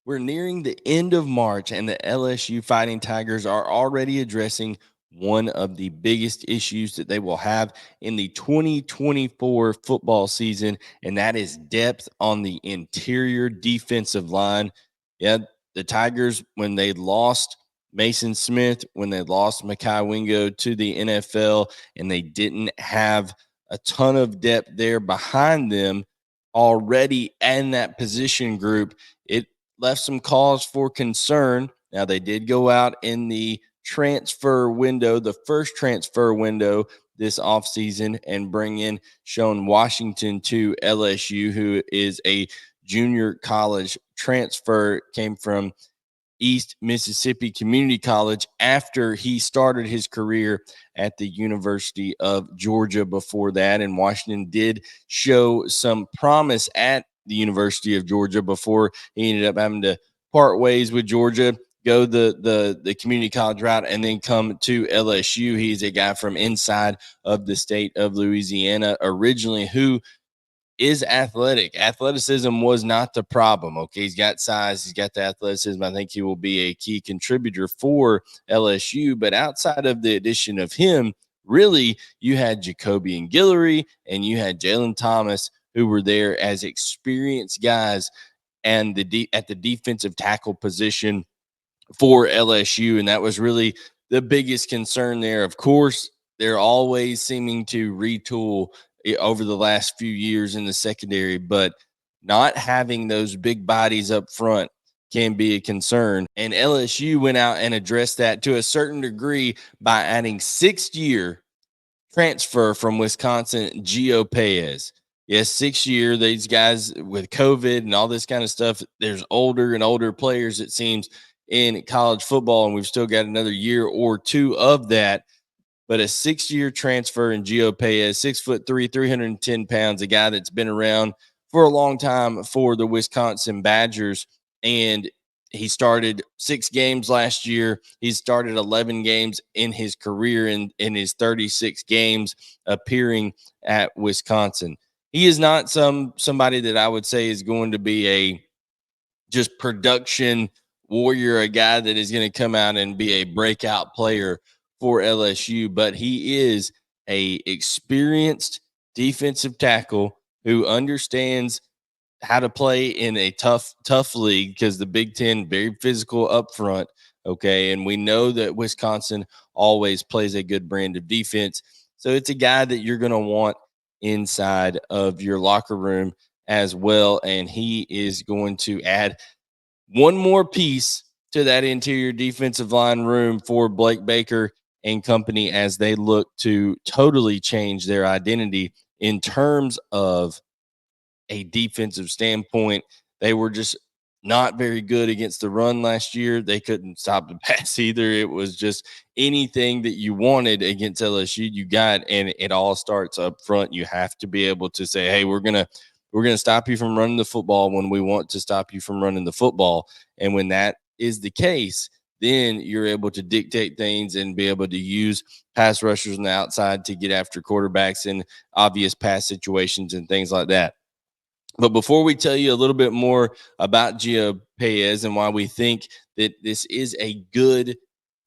We're nearing the end of March, and the LSU Fighting Tigers are already addressing one of the biggest issues that they will have in the 2024 football season, and that is depth on the interior defensive line. Yeah, the Tigers, when they lost Mason Smith, when they lost Mekhi Wingo to the NFL, and they didn't have a ton of depth there behind them already in that position group, it left some cause for concern. Now, they did go out in the transfer window, the first transfer window this offseason, and bring in Sean Washington to LSU, who is a junior college transfer, came from East Mississippi Community College after he started his career at the University of Georgia before that. And Washington did show some promise at the University of Georgia before he ended up having to part ways with Georgia, go the community college route, and then come to LSU. He's a guy from inside of the state of Louisiana originally, who is athletic. Athleticism was not the problem. Okay, he's got size, he's got the athleticism. I think he will be a key contributor for LSU. But outside of the addition of him, really, you had Jacoby and Guillory and you had Jalen Thomas, who were there as experienced guys and at the defensive tackle position for LSU. And that was really the biggest concern there. Of course, they're always seeming to retool over the last few years in the secondary, but not having those big bodies up front can be a concern. And LSU went out and addressed that to a certain degree by adding 6-year transfer from Wisconsin, Gio Paez. Yes, 6-year. These guys with COVID and all this kind of stuff, there's older and older players, it seems, in college football, and we've still got another year or two of that. But a 6-year transfer in Gio Paez, 6'3", 310 pounds, a guy that's been around for a long time for the Wisconsin Badgers. And he started 6 games last year. He started 11 games in his career in his 36 games appearing at Wisconsin. He is not somebody that I would say is going to be a just production warrior, a guy that is going to come out and be a breakout player for LSU, but he is a experienced defensive tackle who understands how to play in a tough league, because the Big Ten, very physical up front. Okay. And we know that Wisconsin always plays a good brand of defense. So it's a guy that you're going to want inside of your locker room as well. And he is going to add one more piece to that interior defensive line room for Blake Baker and company as they look to totally change their identity in terms of a defensive standpoint. They were just not very good against the run last year. They couldn't stop the pass either. It was just anything that you wanted against LSU, you got, and it all starts up front. You have to be able to say, hey, we're gonna stop you from running the football when we want to stop you from running the football. And when that is the case, then you're able to dictate things and be able to use pass rushers on the outside to get after quarterbacks in obvious pass situations and things like that. But before we tell you a little bit more about Gio Paez and why we think that this is a good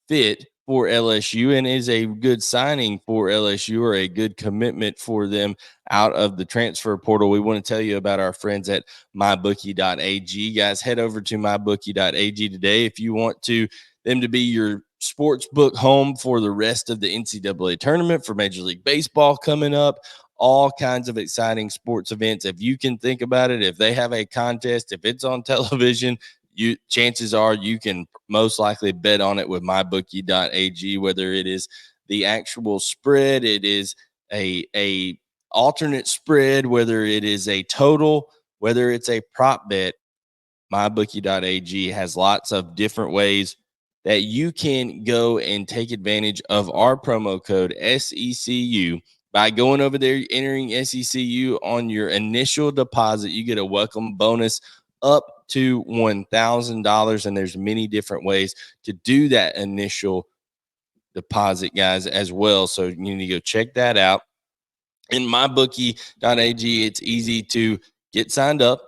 fit for LSU and is a good signing for LSU, or a good commitment for them out of the transfer portal, we want to tell you about our friends at MyBookie.ag. Guys, head over to MyBookie.ag today if you want them to be your sports book home for the rest of the NCAA tournament, for Major League Baseball coming up, all kinds of exciting sports events. If you can think about it, if they have a contest, if it's on television, chances are you can most likely bet on it with mybookie.ag, whether it is the actual spread, it is a alternate spread, whether it is a total, whether it's a prop bet. Mybookie.ag has lots of different ways that you can go and take advantage of our promo code SECU. By going over there, entering SECU on your initial deposit, you get a welcome bonus up to $1,000. And there's many different ways to do that initial deposit, guys, as well. So you need to go check that out. In mybookie.ag, it's easy to get signed up.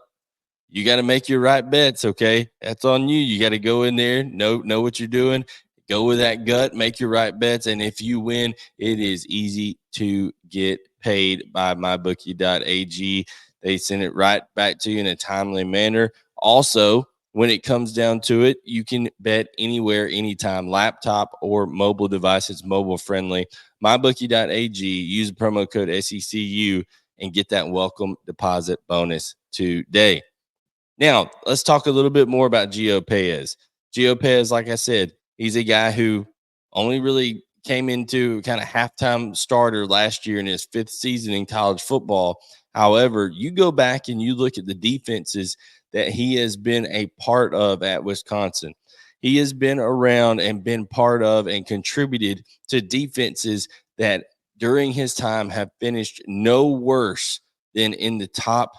you got to make your right bets. Okay. That's on you. You got to go in there, know what you're doing, go with that gut, make your right bets. And if you win, it is easy to get paid by mybookie.ag. They send it right back to you in a timely manner. Also, when it comes down to it, you can bet anywhere, anytime, laptop or mobile device. It's mobile friendly. Mybookie.ag, use the promo code SECU and get that welcome deposit bonus today. Now, let's talk a little bit more about Gio Paez. Gio Paez, like I said, he's a guy who only really came into kind of halftime starter last year in his fifth season in college football. However, you go back and you look at the defenses that he has been a part of at Wisconsin. He has been around and been part of and contributed to defenses that during his time have finished no worse than in the top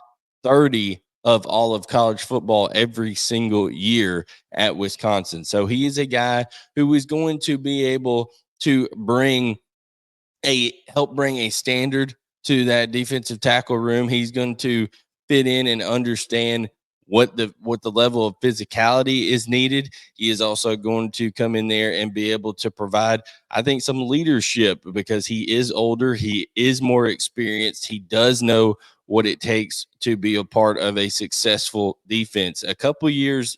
30 of all of college football every single year at Wisconsin. So he is a guy who is going to be able to bring a standard to that defensive tackle room. He's going to fit in and understand what the level of physicality is needed. He is also going to come in there and be able to provide, I think, some leadership because he is older, he is more experienced, he does know what it takes to be a part of a successful defense. A couple years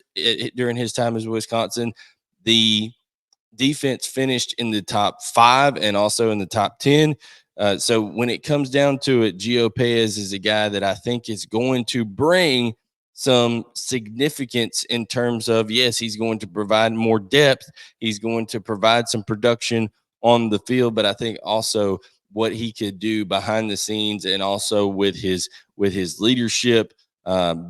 during his time as Wisconsin, the defense finished in the top 5 and also in the top 10. So when it comes down to it, Gio Paez is a guy that I think is going to bring some significance in terms of, yes, he's going to provide more depth. He's going to provide some production on the field, but I think also what he could do behind the scenes and also with his leadership,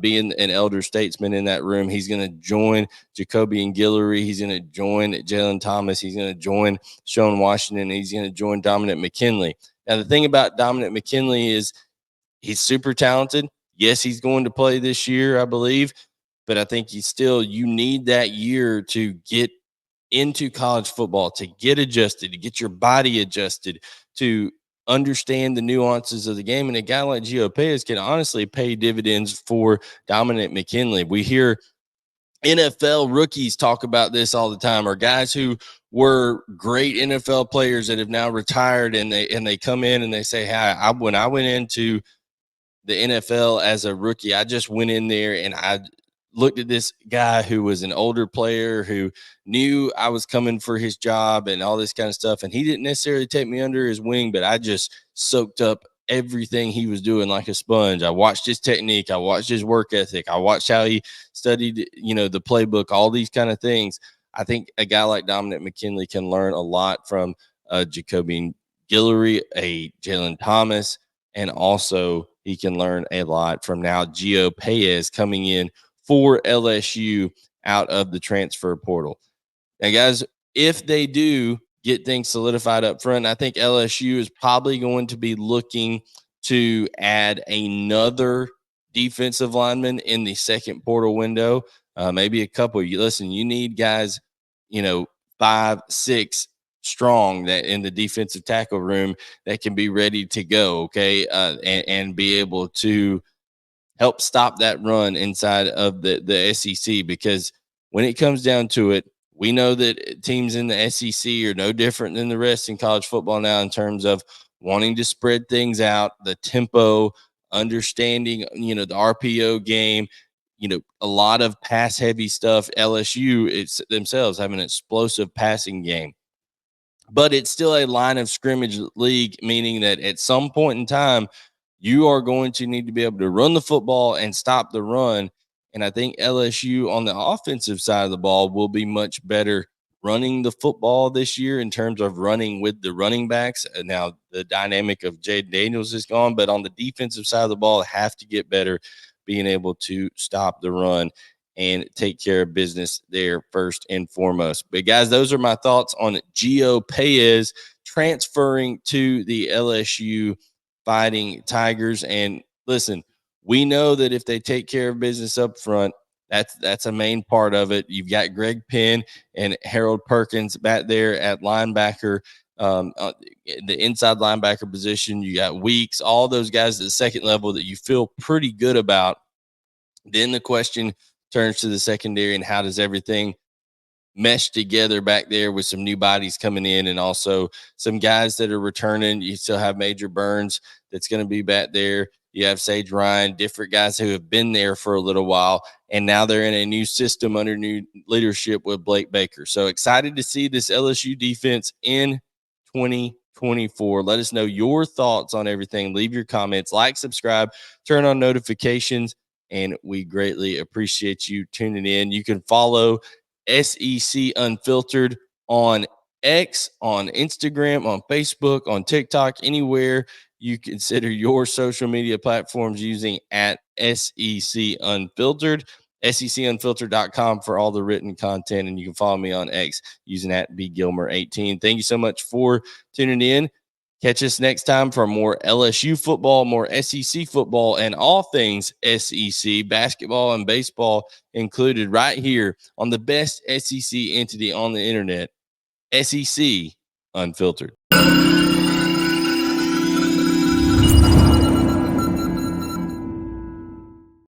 being an elder statesman in that room. He's going to join Jacoby and Guillory. He's going to join Jalen Thomas. He's going to join Sean Washington. He's going to join Dominic McKinley. Now, the thing about Dominic McKinley is he's super talented. Yes, he's going to play this year, I believe, but I think you need that year to get into college football, to get adjusted, to get your body adjusted, to understand the nuances of the game. And a guy like Gio Paez can honestly pay dividends for Dominic McKinley. We hear NFL rookies talk about this all the time, or guys who were great NFL players that have now retired, and they come in and they say, "Hey, when I went into the NFL as a rookie, I just went in there and I looked at this guy who was an older player who knew I was coming for his job and all this kind of stuff. And he didn't necessarily take me under his wing, but I just soaked up everything he was doing like a sponge. I watched his technique. I watched his work ethic. I watched how he studied, the playbook, all these kind of things. I think a guy like Dominic McKinley can learn a lot from Jacoby Guillory, a Jalen Thomas, and also he can learn a lot from now Gio Paez coming in for LSU out of the transfer portal. Now, guys, if they do get things solidified up front, I think LSU is probably going to be looking to add another defensive lineman in the second portal window, maybe a couple. You need guys, 5, 6 strong that in the defensive tackle room that can be ready to go, okay, and be able to help stop that run inside of the SEC. Because when it comes down to it, we know that teams in the SEC are no different than the rest in college football now in terms of wanting to spread things out, the tempo, understanding, the RPO game, a lot of pass heavy stuff. LSU it's themselves have an explosive passing game, but it's still a line of scrimmage league, meaning that at some point in time, you are going to need to be able to run the football and stop the run. And I think LSU on the offensive side of the ball will be much better running the football this year in terms of running with the running backs. Now, the dynamic of Jade Daniels is gone, but on the defensive side of the ball, have to get better being able to stop the run and take care of business there first and foremost. But guys, those are my thoughts on Gio Paez transferring to the LSU Fighting Tigers. And listen, we know that if they take care of business up front, that's a main part of it. You've got Greg Penn and Harold Perkins back there at linebacker, the inside linebacker position. You got Weeks, all those guys at the second level that you feel pretty good about Then the question turns to the secondary and how does everything meshed together back there with some new bodies coming in and also some guys that are returning. You still have Major Burns that's going to be back there. You have Sage Ryan, different guys who have been there for a little while, and now they're in a new system under new leadership with Blake Baker. So excited to see this LSU defense in 2024. Let us know your thoughts on everything. Leave your comments, like, subscribe, turn on notifications, and we greatly appreciate you tuning in. You can follow SEC Unfiltered on X, on Instagram, on Facebook, on TikTok, anywhere you consider your social media platforms using at SEC Unfiltered. SECUnfiltered.com for all the written content, and you can follow me on X using at BGilmer18. Thank you so much for tuning in. Catch us next time for more LSU football, more SEC football, and all things SEC, basketball and baseball included, right here on the best SEC entity on the internet, SEC Unfiltered.